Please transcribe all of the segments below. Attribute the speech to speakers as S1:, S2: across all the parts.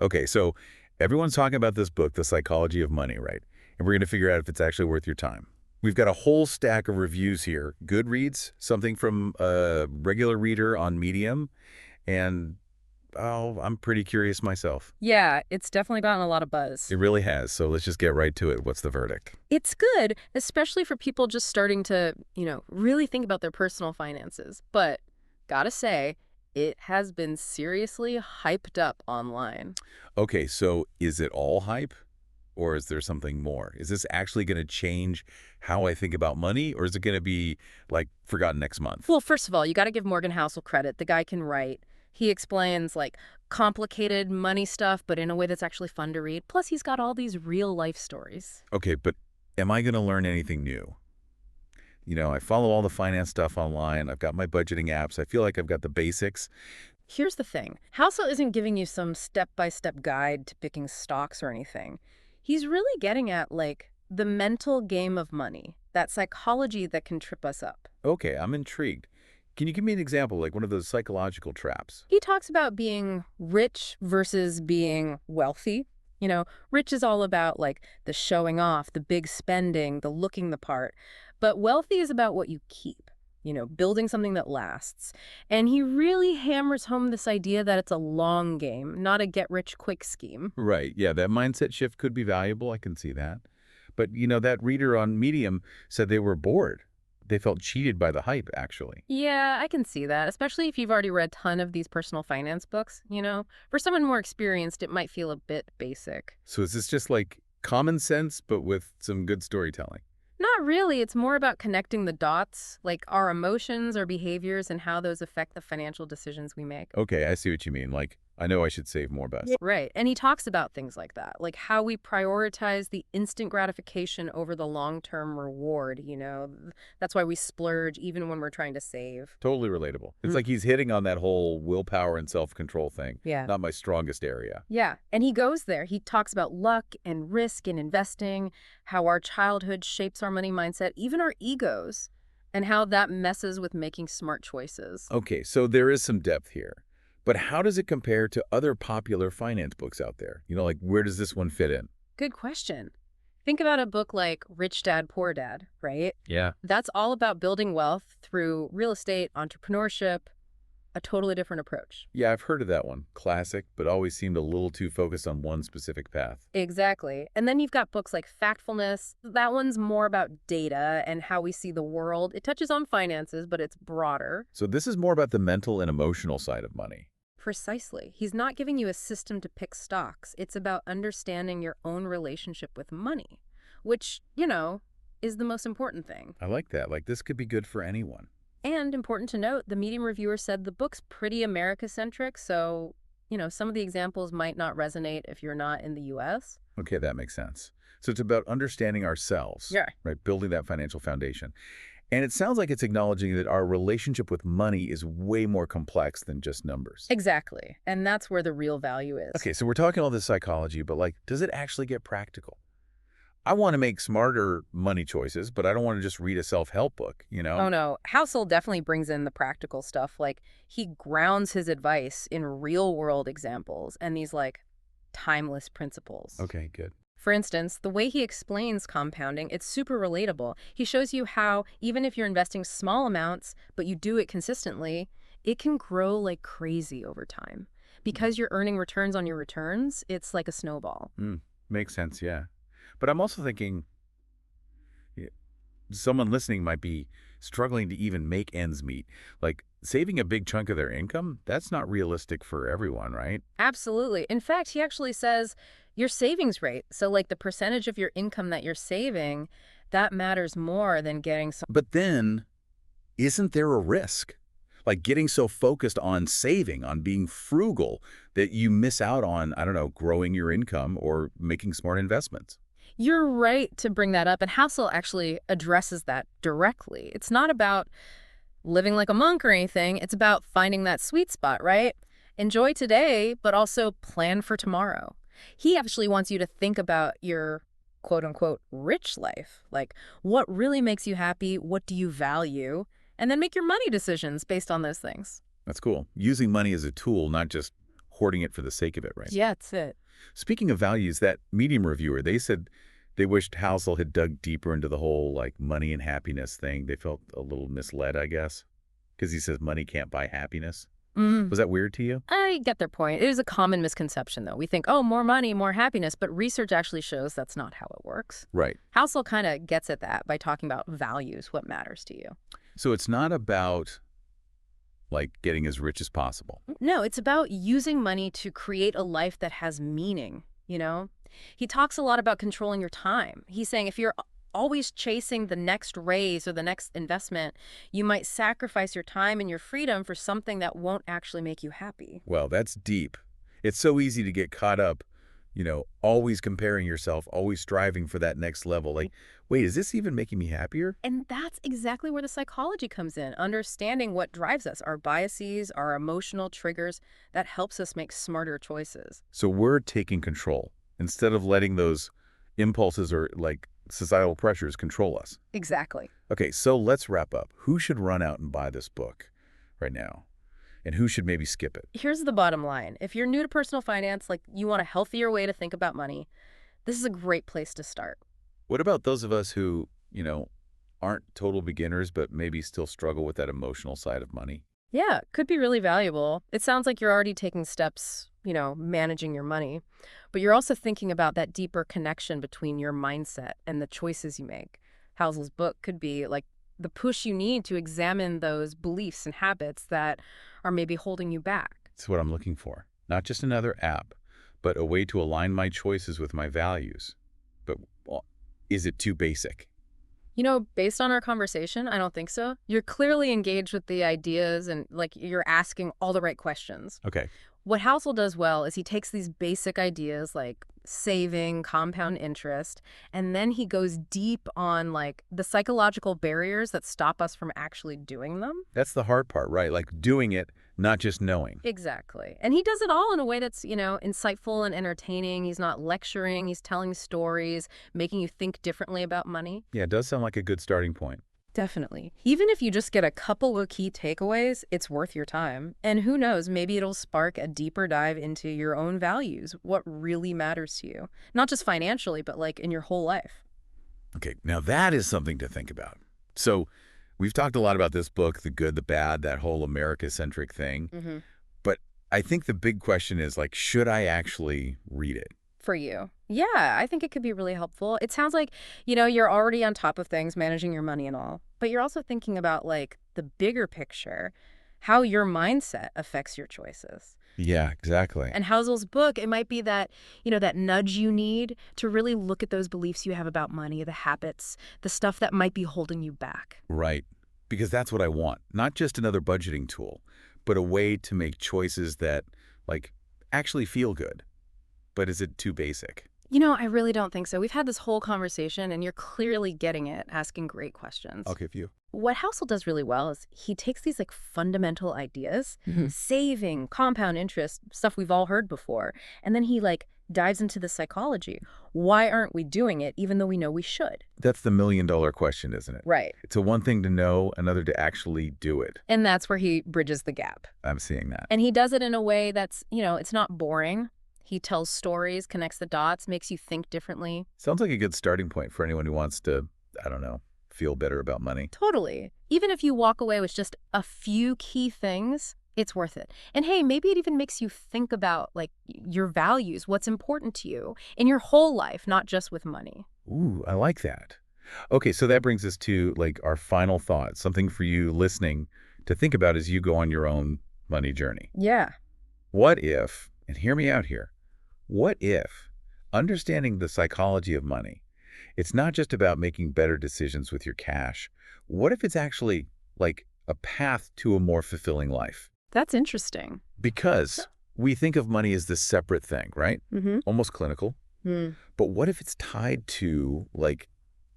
S1: Okay, so everyone's talking about this book, The Psychology of Money, right? And we're going to figure out if it's actually worth your time. We've got a whole stack of reviews here. Goodreads, something from a regular reader on Medium, and, oh, I'm pretty curious myself.
S2: Yeah, it's definitely gotten a lot of buzz.
S1: It really has, so let's just get right to it. What's the verdict?
S2: It's good, especially for people just starting to, really think about their personal finances. But gotta say, it has been seriously hyped up online.
S1: Okay, so is it all hype, or is there something more? Is this actually going to change how I think about money, or is it going to be, like, forgotten next month?
S2: Well, first of all, you gotta give Morgan Housel credit. The guy can write. He explains, like, complicated money stuff, but in a way that's actually fun to read. Plus, he's got all these real life stories.
S1: Okay, but am I going to learn anything new? I follow all the finance stuff online. I've got my budgeting apps. I feel like I've got the basics.
S2: Here's the thing. Housel isn't giving you some step-by-step guide to picking stocks or anything. He's really getting at, like, the mental game of money, that psychology that can trip us up.
S1: Okay, I'm intrigued. Can you give me an example, like one of those psychological traps?
S2: He talks about being rich versus being wealthy. Rich is all about, like, the showing off, the big spending, the looking the part. But wealthy is about what you keep, building something that lasts. And he really hammers home this idea that it's a long game, not a get-rich-quick scheme.
S1: Right, yeah, that mindset shift could be valuable. I can see that. But, that reader on Medium said they were bored. They felt cheated by the hype, actually.
S2: Yeah, I can see that, especially if you've already read a ton of these personal finance books. For someone more experienced, it might feel a bit basic.
S1: So is this just like common sense, but with some good storytelling?
S2: Not really. It's more about connecting the dots, like our emotions, our behaviors, and how those affect the financial decisions we make.
S1: Okay, I see what you mean. Like, I know I should save more best.
S2: Right. And he talks about things like that, like how we prioritize the instant gratification over the long-term reward. That's why we splurge even when we're trying to save.
S1: Totally relatable. It's like he's hitting on that whole willpower and self-control thing.
S2: Yeah.
S1: Not my strongest area.
S2: Yeah. And he goes there. He talks about luck and risk and investing, how our childhood shapes our money mindset, even our egos, and how that messes with making smart choices.
S1: Okay, so there is some depth here. But how does it compare to other popular finance books out there? Like, where does this one fit in?
S2: Good question. Think about a book like Rich Dad, Poor Dad, right?
S1: Yeah.
S2: That's all about building wealth through real estate, entrepreneurship, a totally different approach.
S1: Yeah, I've heard of that one. Classic, but always seemed a little too focused on one specific path.
S2: Exactly. And then you've got books like Factfulness. That one's more about data and how we see the world. It touches on finances, but it's broader.
S1: So this is more about the mental and emotional side of money.
S2: Precisely. He's not giving you a system to pick stocks. It's about understanding your own relationship with money, which, is the most important thing.
S1: I like that. Like, this could be good for anyone.
S2: And important to note, the Medium reviewer said the book's pretty America-centric, so, some of the examples might not resonate if you're not in the U.S.
S1: Okay, that makes sense. So it's about understanding ourselves,
S2: Yeah.
S1: right? Building that financial foundation. And it sounds like it's acknowledging that our relationship with money is way more complex than just numbers.
S2: Exactly. And that's where the real value is.
S1: Okay, so we're talking all this psychology, but, like, does it actually get practical? I want to make smarter money choices, but I don't want to just read a self-help book,
S2: Oh, no. Housel definitely brings in the practical stuff. Like, he grounds his advice in real-world examples and these, like, timeless principles.
S1: Okay, good.
S2: For instance, the way he explains compounding, it's super relatable. He shows you how, even if you're investing small amounts, but you do it consistently, it can grow like crazy over time. Because you're earning returns on your returns, it's like a snowball.
S1: Makes sense, yeah. But I'm also thinking someone listening might be struggling to even make ends meet. Like, saving a big chunk of their income, that's not realistic for everyone, right?
S2: Absolutely. In fact, he actually says your savings rate, so like the percentage of your income that you're saving, that matters more than getting some.
S1: But then, isn't there a risk? Like, getting so focused on saving, on being frugal, that you miss out on, I don't know, growing your income or making smart investments.
S2: You're right to bring that up, and Housel actually addresses that directly. It's not about living like a monk or anything. It's about finding that sweet spot, right? Enjoy today, but also plan for tomorrow. He actually wants you to think about your quote-unquote rich life. Like, what really makes you happy? What do you value? And then make your money decisions based on those things.
S1: That's cool. Using money as a tool, not just hoarding it for the sake of it, right?
S2: Yeah, that's it.
S1: Speaking of values, that Medium reviewer, they said they wished Housel had dug deeper into the whole, like, money and happiness thing. They felt a little misled, I guess, because he says money can't buy happiness.
S2: Mm.
S1: Was that weird to you?
S2: I get their point. It is a common misconception, though. We think, oh, more money, more happiness, but research actually shows that's not how it works.
S1: Right.
S2: Housel kind of gets at that by talking about values, what matters to you.
S1: So it's not about, like, getting as rich as possible.
S2: No, it's about using money to create a life that has meaning, you know? He talks a lot about controlling your time. He's saying if you're always chasing the next raise or the next investment, you might sacrifice your time and your freedom for something that won't actually make you happy.
S1: Well, that's deep. It's so easy to get caught up, always comparing yourself, always striving for that next level. Like, wait, is this even making me happier?
S2: And that's exactly where the psychology comes in, understanding what drives us, our biases, our emotional triggers. That helps us make smarter choices.
S1: So we're taking control instead of letting those impulses or, like, societal pressures control us.
S2: Exactly.
S1: Okay, so let's wrap up. Who should run out and buy this book right now? And who should maybe skip it?
S2: Here's the bottom line. If you're new to personal finance, like you want a healthier way to think about money, this is a great place to start.
S1: What about those of us who, aren't total beginners but maybe still struggle with that emotional side of money?
S2: Yeah, could be really valuable. It sounds like you're already taking steps, managing your money, but you're also thinking about that deeper connection between your mindset and the choices you make. Housel's book could be like the push you need to examine those beliefs and habits that are maybe holding you back.
S1: That's what I'm looking for. Not just another app, but a way to align my choices with my values. But is it too basic?
S2: Based on our conversation, I don't think so. You're clearly engaged with the ideas and like you're asking all the right questions.
S1: Okay.
S2: What Housel does well is he takes these basic ideas like saving, compound interest, and then he goes deep on like the psychological barriers that stop us from actually doing them.
S1: That's the hard part, right? Like doing it, not just knowing.
S2: Exactly. And he does it all in a way that's, insightful and entertaining. He's not lecturing, he's telling stories, making you think differently about money.
S1: Yeah, it does sound like a good starting point.
S2: Definitely. Even if you just get a couple of key takeaways, it's worth your time. And who knows, maybe it'll spark a deeper dive into your own values, what really matters to you. Not just financially, but like in your whole life.
S1: Okay, now that is something to think about. So we've talked a lot about this book, the good, the bad, that whole America-centric thing.
S2: Mm-hmm.
S1: But I think the big question is, like, should I actually read it?
S2: For you. Yeah, I think it could be really helpful. It sounds like, you're already on top of things, managing your money and all, but you're also thinking about like the bigger picture, how your mindset affects your choices.
S1: Yeah, exactly.
S2: And Housel's book, it might be that, that nudge you need to really look at those beliefs you have about money, the habits, the stuff that might be holding you back.
S1: Right. Because that's what I want. Not just another budgeting tool, but a way to make choices that, like, actually feel good. But is it too basic?
S2: I really don't think so. We've had this whole conversation, and you're clearly getting it, asking great questions.
S1: Okay, for you.
S2: What Housel does really well is he takes these like fundamental ideas, saving, compound interest, stuff we've all heard before, and then he like dives into the psychology. Why aren't we doing it even though we know we should?
S1: That's the million-dollar question, isn't it?
S2: Right.
S1: It's a one thing to know, another to actually do it.
S2: And that's where he bridges the gap.
S1: I'm seeing that.
S2: And he does it in a way that's, it's not boring. He tells stories, connects the dots, makes you think differently.
S1: Sounds like a good starting point for anyone who wants to, I don't know, feel better about money.
S2: Totally. Even if you walk away with just a few key things, it's worth it. And hey, maybe it even makes you think about like your values, what's important to you in your whole life, not just with money.
S1: Ooh, I like that. Okay, so that brings us to like our final thought, something for you listening to think about as you go on your own money journey.
S2: Yeah.
S1: What if, and hear me out here, what if understanding the psychology of money, it's not just about making better decisions with your cash. What if it's actually like a path to a more fulfilling life?
S2: That's interesting.
S1: Because we think of money as this separate thing, right?
S2: Mm-hmm.
S1: Almost clinical.
S2: Mm.
S1: But what if it's tied to like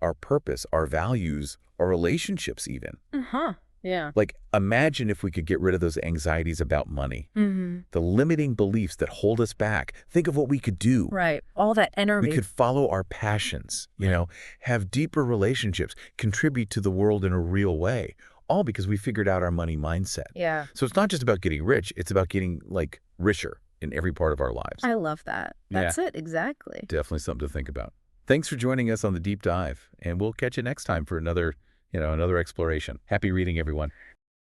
S1: our purpose, our values, our relationships even?
S2: Uh-huh. Yeah.
S1: Like, imagine if we could get rid of those anxieties about money,
S2: Mm-hmm.
S1: the limiting beliefs that hold us back. Think of what we could do.
S2: Right. All that energy.
S1: We could follow our passions, have deeper relationships, contribute to the world in a real way, all because we figured out our money mindset.
S2: Yeah.
S1: So it's not just about getting rich, it's about getting, like, richer. in every part of our lives.
S2: I love that. That's it, exactly.
S1: Definitely something to think about. Thanks for joining us on the deep dive, and we'll catch you next time for another exploration. Happy reading, everyone.